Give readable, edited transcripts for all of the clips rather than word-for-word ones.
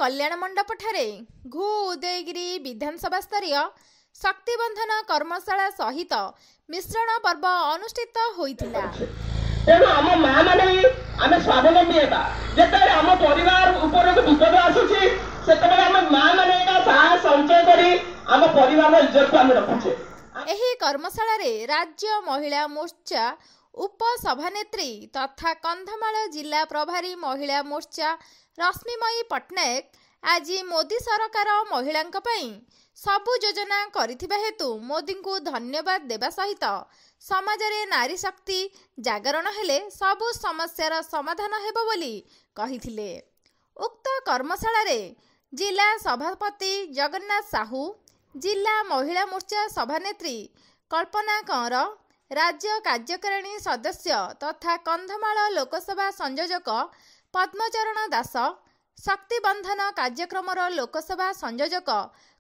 कल्याण मंडप ठारे घु उदयगिरी विधानसभा स्तरीय शक्तिबंधन कर्मशाला सहित मिश्रण पर्व अनुष्ठित होइतिला। तेणु आम माँ मैंने आम स्वावलम्बी होगा जिते आम परिवार उपर विपद आसूसी से आम माँ मैंने साहस संचय करी आम परिवार इज्जत को आम रखुचे। एही कर्मशाला रे राज्य महिला मोर्चा उप सभानेत्री तथा कंधमाल जिला प्रभारी महिला मोर्चा रश्मिमयी पट्टनायक आज मोदी सरकार महिला सबु योजना करिथिबा हेतु मोदी को धन्यवाद देवा सहित समाज रे नारी शक्ति जागरण हेले सबु समस्यार समाधान हेबो बोली कहिथिले। उक्त कर्मशाला रे जिला सभापति जगन्नाथ साहू, जिला महिला मोर्चा सभानेत्री कल्पना कंवर, राज्य कार्यकारिणी सदस्य तथा कंधमाल लोकसभा संयोजक पद्मचरण दास, शक्तिबंधन कार्यक्रमर लोकसभा संयोजक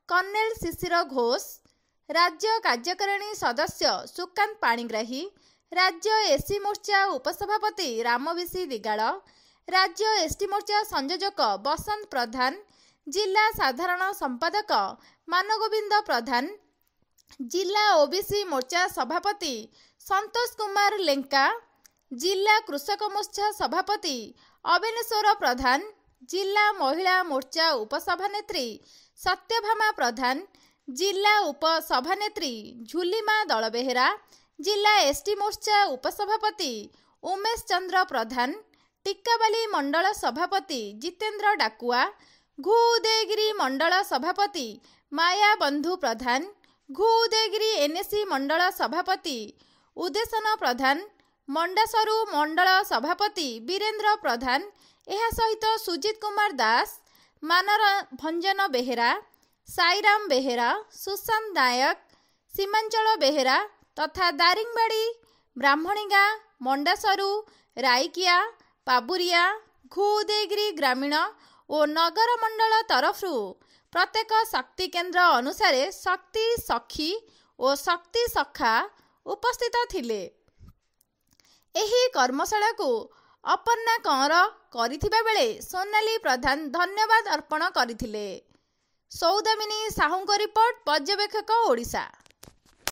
कर्नेल शिशिर घोष, राज्य कार्यकारिणी सदस्य सुकांत पाणिग्राही, राज्य एससी मोर्चा उपसभापति रामविशी दिगाड़, राज्य एसटी मोर्चा संयोजक बसंत प्रधान, जिला साधारण संपादक मानगोविंद प्रधान, जिला ओबीसी मोर्चा सभापति संतोष कुमार लेंका, जिला कृषक मोर्चा सभापति अबेनेश्वर प्रधान, जिला महिला मोर्चा उपसभानेत्री सत्यभामा प्रधान, जिला उपसभानेत्री झुलिमा दलबेहेरा, जिला एसटी मोर्चा उपसभापति उमेश चंद्र प्रधान, टिक्काबाली मंडल सभापति जितेंद्र डाकुआ, घु उदयगिरी मंडल सभापति माया बंधु प्रधान, घु उदयगिरी एनएससी मंडल सभापति उदेशन प्रधान, मंडासरू मंडल सभापति वीरेंद्र प्रधान, एहा सहित सुजित कुमार दास, मानर भंजन बेहेरा, साईराम बेहेरा, सुशांत नायक, सीमांचल बेहेरा तथा दारिंगबाड़ी, ब्राह्मणीगा, मंडासरू, राइकिया, पाबुरिया, घु उदयगिरी ग्रामीण और नगर मंडल तरफरु प्रत्येक शक्ति केन्द्र अनुसार शक्ति सखी और शक्ति सखा उपस्थित थिले। एही कर्मशाला को अपर्णा कंवर करिथिबा बेले सोनाली प्रधान धन्यवाद अर्पण करिथिले। सौदामिनी साहूंको रिपोर्ट, पर्यवेक्षक ओडिशा।